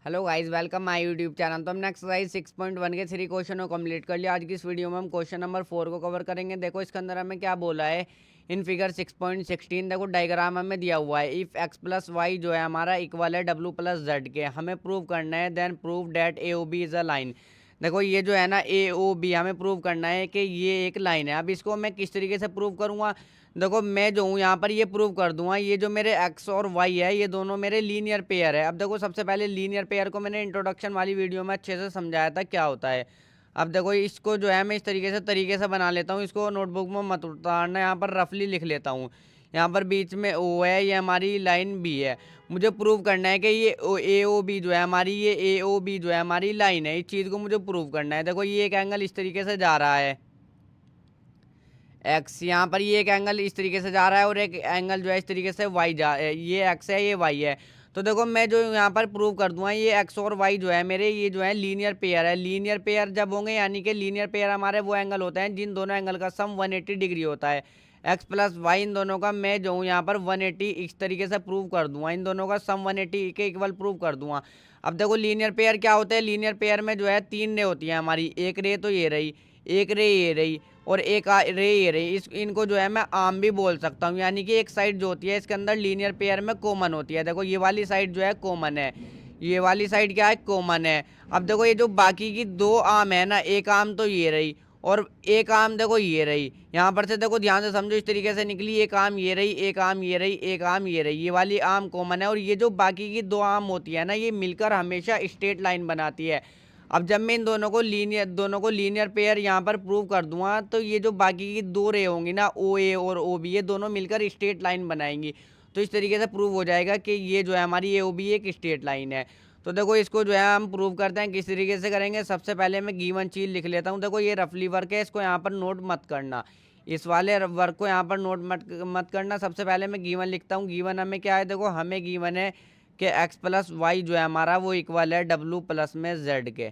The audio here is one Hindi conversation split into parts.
Hello guys, welcome my YouTube channel. तो हमने एक्सरसाइज 6.1 के 3 क्वेश्चन को कंप्लीट कर लिया। आज की इस वीडियो में हम क्वेश्चन नंबर 4 को कवर करेंगे। देखो इसके अंदर हमें क्या बोला है। इन फिगर 6.16 देखो डायग्राम हमें दिया हुआ है। इफ एक्स प्लस वाई जो है हमारा इक्वल है डब्ल्यू प्लस जेड के, हमें प्रूव करना है। Then prove that A O B is a line. देखो ये जो है ना ए ओ बी हमें प्रूव करना है कि ये एक लाइन है। अब इसको मैं किस तरीके से प्रूव करूंगा। देखो मैं जो हूँ यहाँ पर ये प्रूव कर दूंगा, ये जो मेरे एक्स और वाई है ये दोनों मेरे लीनियर पेयर है। अब देखो सबसे पहले लीनियर पेयर को मैंने इंट्रोडक्शन वाली वीडियो में अच्छे से समझाया था क्या होता है। अब देखो इसको जो है मैं इस तरीके से बना लेता हूँ। इसको नोटबुक में मत उतारना, यहाँ पर रफली लिख लेता हूँ। यहाँ पर बीच में ओ है, ये हमारी लाइन बी है। मुझे प्रूव करना है कि ये ए ओ बी जो है हमारी, ये ए ओ बी जो है हमारी लाइन है। इस चीज़ को मुझे प्रूव करना है। देखो ये एक एंगल इस तरीके से जा रहा है एक्स, यहाँ पर ये एक एंगल इस तरीके से जा रहा है और एक एंगल जो है इस तरीके से वाई ये एक्स है, ये वाई है। तो देखो मैं जो यहाँ पर प्रूव कर दूंगा, ये एक्स और वाई जो है मेरे, ये जो है लीनियर पेयर है। लीनियर पेयर जब होंगे यानी कि लीनियर पेयर हमारे वो एंगल होते हैं जिन दोनों एंगल का सम 180 डिग्री होता है। एक्स प्लस वाई इन दोनों का मैं जो हूँ यहाँ पर 180 इस तरीके से प्रूव कर दूंगा। इन दोनों का सम 180 के इक्वल प्रूव कर दूंगा। अब देखो लीनियर पेयर क्या होते हैं। लीनियर पेयर में जो है 3 रे होती है हमारी। एक रे तो ये रही, एक रे ये रही और एक रे ये रही। इनको जो है मैं आर्म भी बोल सकता हूँ, यानी कि एक साइड जो होती है इसके अंदर लीनियर पेयर में कॉमन होती है। देखो ये वाली साइड जो है कॉमन है, ये वाली साइड क्या है, कॉमन है। अब देखो ये जो बाकी की दो आर्म है ना, एक आर्म तो ये रही और एक आर्म देखो ये रही। यहाँ पर से देखो ध्यान से समझो, इस तरीके से निकली। एक आर्म ये रही, एक आर्म ये रही, एक आर्म ये रही। ये वाली आर्म कॉमन है और ये जो बाकी की दो आर्म होती है ना, ये मिलकर हमेशा स्ट्रेट लाइन बनाती है। अब जब मैं इन दोनों को लीनियर पेयर यहाँ पर प्रूव कर दूंगा, तो ये जो बाकी की दो रे होंगी ना, ओ ए और ओ बी, ये दोनों मिलकर स्ट्रेट लाइन बनाएंगी। तो इस तरीके से प्रूव हो जाएगा कि ये जो है हमारी ए ओ बी एक स्ट्रेट लाइन है। तो देखो इसको जो है हम प्रूव करते हैं, किस तरीके से करेंगे। सबसे पहले मैं गिवन चीज लिख लेता हूँ। देखो ये रफली वर्क है, इसको यहाँ पर नोट मत करना। इस वाले वर्क को यहाँ पर नोट मत करना। सबसे पहले मैं गिवन लिखता हूँ। गिवन हमें क्या है, देखो हमें गिवन है कि एक्स प्लस वाई जो है हमारा वो इक्वल है डब्ल्यू प्लस में जेड के।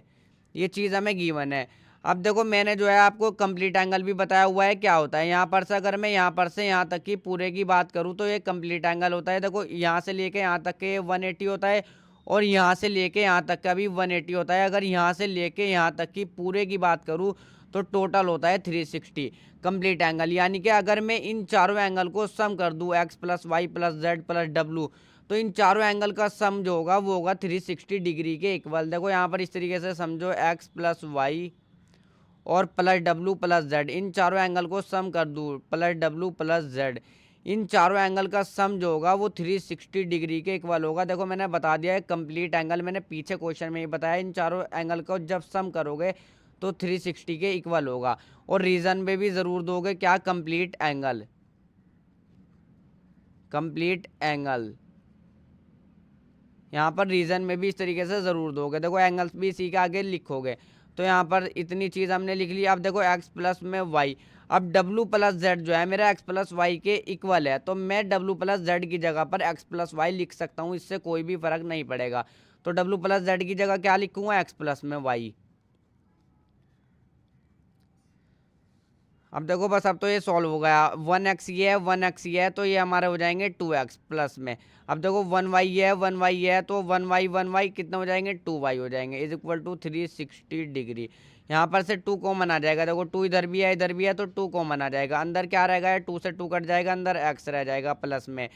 ये चीज़ हमें गिवन है। अब देखो मैंने जो है आपको कंप्लीट एंगल भी बताया हुआ है क्या होता है। यहाँ पर से अगर मैं यहाँ पर से यहाँ तक की पूरे की बात करूँ तो ये कंप्लीट एंगल होता है। देखो यहाँ से लेके यहाँ तक के 180 होता है और यहाँ से लेके यहाँ तक का भी 180 होता है। अगर यहाँ से लेके यहाँ तक की पूरे की बात करूँ तो टोटल होता है 360 कंप्लीट एंगल। यानी कि अगर मैं इन चारों एंगल को सम कर दूँ, x plus y plus z plus डब्लू, तो इन चारों एंगल का सम जो होगा वो होगा 360 डिग्री के इक्वल। देखो यहाँ पर इस तरीके से समझो, एक्स प्लस वाई और प्लस डब्लू प्लस जेड, इन चारों एंगल को सम कर दूँ, प्लस डब्लू प्लस जेड, इन चारों एंगल का सम जो होगा वो 360 डिग्री के इक्वल होगा। देखो मैंने बता दिया है कंप्लीट एंगल, मैंने पीछे क्वेश्चन में ही बताया। इन चारों एंगल को जब सम करोगे तो 360 के इक्वल होगा। और रीजन में भी ज़रूर दोगे क्या, कंप्लीट एंगल। कंप्लीट एंगल यहाँ पर रीजन में भी इस तरीके से ज़रूर दोगे। देखो एंगल्स भी इसी के आगे लिखोगे। तो यहाँ पर इतनी चीज़ हमने लिख ली। अब देखो एक्स प्लस में वाई, अब डब्लू प्लस जेड जो है मेरा एक्स प्लस वाई के इक्वल है, तो मैं डब्लू प्लस जेड की जगह पर एक्स प्लस वाई लिख सकता हूँ। इससे कोई भी फर्क नहीं पड़ेगा। तो डब्लू प्लस जेड की जगह क्या लिखूंगा, एक्स प्लस में वाई। अब देखो बस अब तो ये सॉल्व हो गया। 1x ये है, 1x ये है, तो ये हमारे हो जाएंगे 2x प्लस में। अब देखो 1y ये है, 1y ये है, तो 1y कितने हो जाएंगे, 2y हो जाएंगे इज इक्वल टू 360 डिग्री। यहाँ पर से 2 कॉमन आ जाएगा। देखो 2 इधर भी है इधर भी है, तो 2 कॉमन आ जाएगा। अंदर क्या रहेगा, 2 से 2 कट जाएगा, अंदर x रह जाएगा प्लस में।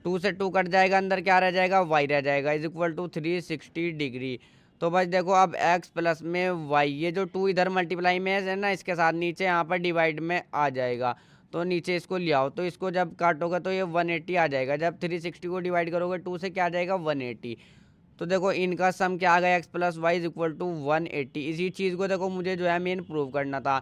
2 से 2 कट जाएगा, अंदर क्या रह जाएगा, y रह जाएगा इज इक्वल टू 360 डिग्री। तो बस देखो अब x प्लस में y, ये जो 2 इधर मल्टीप्लाई में है ना, इसके साथ नीचे यहाँ पर डिवाइड में आ जाएगा। तो नीचे इसको ले आओ, तो इसको जब काटोगे तो ये 180 आ जाएगा। जब 360 को डिवाइड करोगे 2 से क्या आ जाएगा, 180। तो देखो इनका सम क्या आ गया, x plus y is equal to 180। इसी चीज़ को देखो मुझे जो है मेन प्रूव करना था।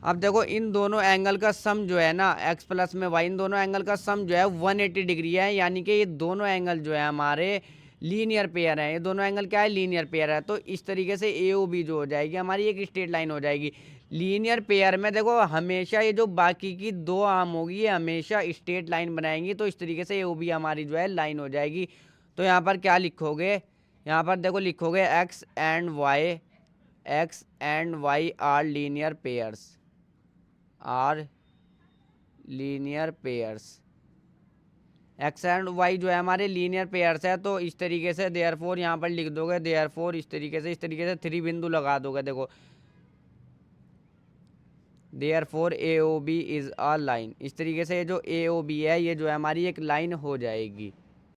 अब देखो इन दोनों एंगल का सम जो है ना, x प्लस में y, इन दोनों एंगल का सम जो है 180 डिग्री है। यानी कि ये दोनों एंगल जो है हमारे लीनियर पेयर है। ये दोनों एंगल क्या है, लीनियर पेयर है। तो इस तरीके से ए ओ बी जो हो जाएगी हमारी एक स्ट्रेट लाइन हो जाएगी। लीनियर पेयर में देखो हमेशा ये जो बाकी की दो आर्म होगी ये हमेशा स्ट्रेट लाइन बनाएंगी। तो इस तरीके से ए ओ बी हमारी जो है लाइन हो जाएगी। तो यहाँ पर क्या लिखोगे, यहाँ पर देखो लिखोगे x and y are linear pairs, are linear pairs. X and y जो है हमारे लीनियर पेयर्स है, तो इस तरीके से देयरफॉर यहाँ पर लिख दोगे, देयरफॉर इस तरीके से 3 बिंदु लगा दोगे। देखो therefore A O B is a line, इस तरीके से ये जो ए ओ बी है ये जो है हमारी एक लाइन हो जाएगी।